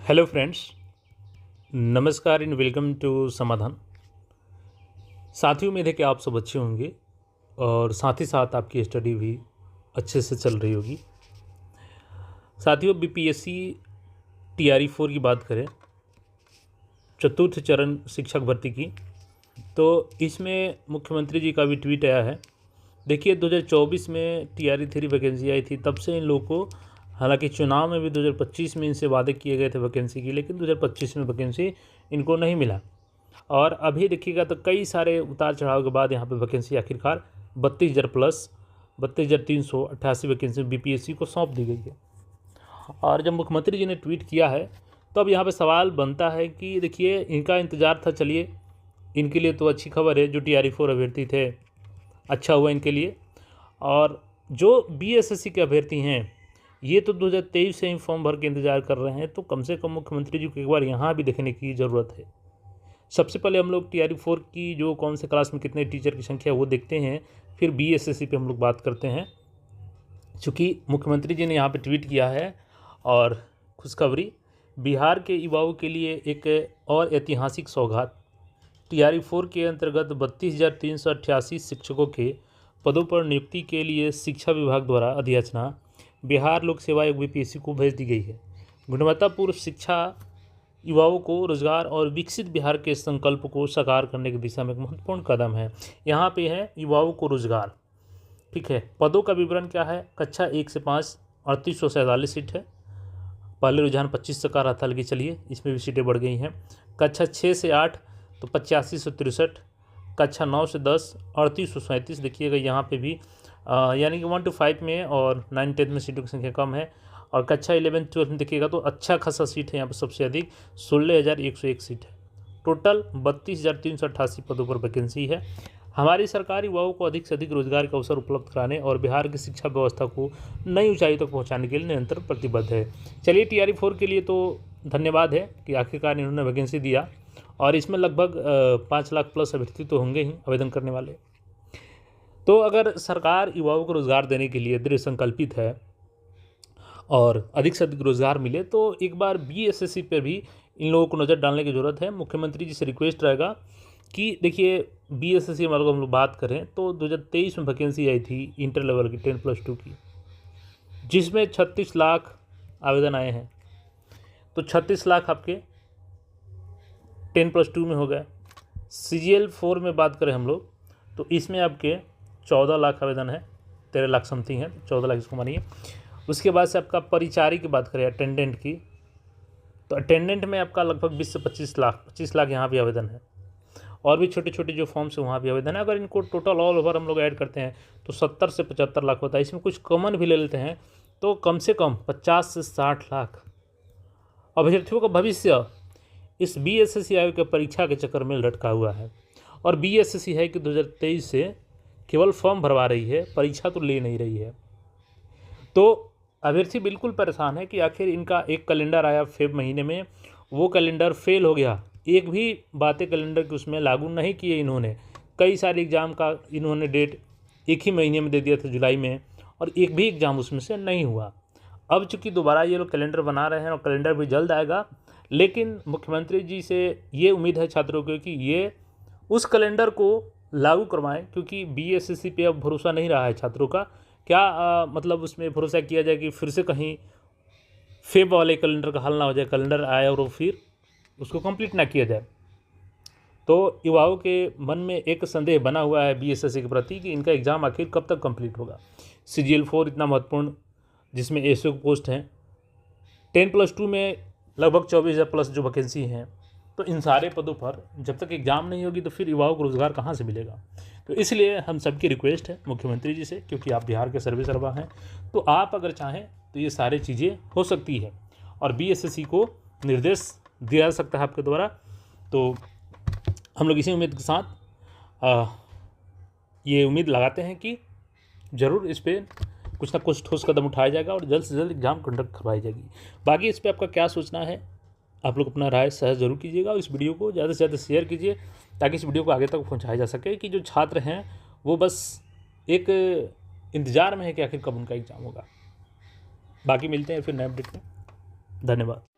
Hello friends, नमस्कार and welcome to समाधान। साथियों, उम्मीद है कि आप सब अच्छे होंगे और साथ ही साथ आपकी स्टडी भी अच्छे से चल रही होगी। साथियों, बीपीएससी टीआरई 4 की बात करें, चतुर्थ चरण शिक्षक भर्ती की, तो इसमें मुख्यमंत्री जी का भी ट्वीट आया है। देखिए, 2024 में टीआरई 3 वैकेंसी आई थी, तब से इन लोगों को, हालांकि चुनाव में भी 2025 में इनसे वादे किए गए थे वैकेंसी की, लेकिन 2025 में वैकेंसी इनको नहीं मिला। और अभी देखिएगा तो कई सारे उतार चढ़ाव के बाद यहाँ पे वैकेंसी आखिरकार 32,000 प्लस 32,388 वैकेंसी बीपीएससी को सौंप दी गई है। और जब मुख्यमंत्री जी ने ट्वीट किया है तो अब यहाँ पे सवाल बनता है कि देखिए, इनका इंतज़ार था, चलिए इनके लिए तो अच्छी खबर है, जो टीआरई 4 अभ्यर्थी थे, अच्छा हुआ इनके लिए। और जो बीएसएससी के अभ्यर्थी हैं, ये तो 2023 से ही फॉर्म भर के इंतज़ार कर रहे हैं, तो कम से कम मुख्यमंत्री जी को एक बार यहाँ भी देखने की ज़रूरत है। सबसे पहले हम लोग टीआरई 4 की जो कौन से क्लास में कितने टीचर की संख्या वो देखते हैं, फिर बीएसएससी पे हम लोग बात करते हैं। चूँकि मुख्यमंत्री जी ने यहाँ पे ट्वीट किया है, और खुशखबरी, बिहार के युवाओं के लिए एक और ऐतिहासिक सौगात। टीआरई 4 के अंतर्गत 32,388 शिक्षकों के पदों पर नियुक्ति के लिए शिक्षा विभाग द्वारा अधियाचना बिहार लोक सेवा आयोग बीपीएससी को भेज दी गई है। गुणवत्तापूर्ण शिक्षा युवाओं को रोजगार और विकसित बिहार के संकल्प को साकार करने की दिशा में एक महत्वपूर्ण कदम है। यहाँ पे है युवाओं को रोजगार, ठीक है। पदों का विवरण क्या है? कक्षा 1 से 5 3847 सीट है। पहले रुझान 25 का रहा था, लेकिन चलिए इसमें भी सीटें बढ़ गई हैं। कक्षा 6 से 8 तो 8563, कक्षा 9 से 10 3837। देखिएगा यहाँ पे भी यानी कि 1 to 5 में और 9 10 में सीटों की संख्या कम है। और कक्षा 11 12 में देखिएगा तो अच्छा खासा सीट है यहाँ पर, सबसे अधिक 16,101 सीट है। टोटल 32,388 पदों पर वैकेंसी है। हमारी सरकार युवाओं को अधिक से अधिक रोजगार के अवसर उपलब्ध कराने और बिहार की शिक्षा व्यवस्था को नई ऊंचाई तक पहुंचाने के लिए निरंतर प्रतिबद्ध है। चलिए, टीआरई 4 के लिए तो धन्यवाद है कि आखिरकार इन्होंने वैकेंसी दिया, और इसमें लगभग 5 लाख प्लस अभ्यर्थी तो होंगे ही आवेदन करने वाले। तो अगर सरकार युवाओं को रोजगार देने के लिए दृढ़ संकल्पित है और अधिक से अधिक रोजगार मिले, तो एक बार बीएसएससी पर भी इन लोगों को नज़र डालने की ज़रूरत है। मुख्यमंत्री जी से रिक्वेस्ट रहेगा कि देखिए, बीएसएससी में अगर हम लोग बात करें तो 2023 में वैकेंसी आई थी इंटर लेवल की 10+2 की, जिसमें 36 लाख आवेदन आए हैं। तो 36 लाख आपके 10+2 में हो गए। CGL 4 में बात करें हम लोग तो इसमें आपके 14 लाख आवेदन है, 13 लाख समथिंग है, 14 लाख इसको मानिए। उसके बाद से आपका परिचारी की बात करें, अटेंडेंट की, तो अटेंडेंट में आपका लगभग 20 से 25 लाख यहाँ भी आवेदन है। और भी छोटे छोटे जो फॉर्म्स हैं वहाँ भी आवेदन है। अगर इनको टोटल ऑल ओवर हम लोग ऐड करते हैं तो 70 से 75 लाख होता है। इसमें कुछ कॉमन भी ले लेते हैं तो कम से कम 50 से 60 लाख अभ्यर्थियों का भविष्य इस बीएसएससी आयोग के परीक्षा के चक्कर में लटका हुआ है। और बीएसएससी है कि 2023 से केवल फॉर्म भरवा रही है, परीक्षा तो ले नहीं रही है। तो अभ्यर्थी बिल्कुल परेशान है कि आखिर इनका एक कैलेंडर आया फेब महीने में, वो कैलेंडर फेल हो गया। एक भी बातें कैलेंडर की उसमें लागू नहीं किए इन्होंने। कई सारे एग्ज़ाम का इन्होंने डेट एक ही महीने में दे दिया था, जुलाई में, और एक भी एग्ज़ाम उसमें से नहीं हुआ। अब चूंकि दोबारा ये लोग कैलेंडर बना रहे हैं और कैलेंडर भी जल्द आएगा, लेकिन मुख्यमंत्री जी से ये उम्मीद है छात्रों को कि ये उस कैलेंडर को लागू करवाएं, क्योंकि बीएसएससी पे अब भरोसा नहीं रहा है छात्रों का। क्या मतलब उसमें भरोसा किया जाए कि फिर से कहीं फेब वाले कैलेंडर का हल ना हो जाए, कैलेंडर आए और वो फिर उसको कंप्लीट ना किया जाए। तो युवाओं के मन में एक संदेह बना हुआ है बीएसएससी के प्रति कि इनका एग्ज़ाम आखिर कब तक कंप्लीट होगा। CGL 4 इतना महत्वपूर्ण, जिसमें एसओ की पोस्ट हैं, 10+2 में लगभग 24,000 प्लस जो वैकेंसी हैं, तो इन सारे पदों पर जब तक एग्ज़ाम नहीं होगी तो फिर युवाओं को रोज़गार कहाँ से मिलेगा। तो इसलिए हम सबकी रिक्वेस्ट है मुख्यमंत्री जी से, क्योंकि आप बिहार के सर्वे सर्वा हैं, तो आप अगर चाहें तो ये सारी चीज़ें हो सकती है और बीएसएससी को निर्देश दिया जा सकता है आपके द्वारा। तो हम लोग इसी उम्मीद के साथ ये उम्मीद लगाते हैं कि ज़रूर इस पर कुछ ना कुछ ठोस कदम उठाया जाएगा और जल्द से जल्द एग्ज़ाम कंडक्ट करवाई जाएगी। बाकी इस पर आपका क्या सोचना है, आप लोग अपना राय सहज जरूर कीजिएगा और इस वीडियो को ज़्यादा से ज़्यादा शेयर कीजिए, ताकि इस वीडियो को आगे तक पहुंचाया जा सके कि जो छात्र हैं वो बस एक इंतज़ार में है कि आखिर कब उनका एग्ज़ाम होगा। बाकी मिलते हैं फिर नए अपडेट में। धन्यवाद।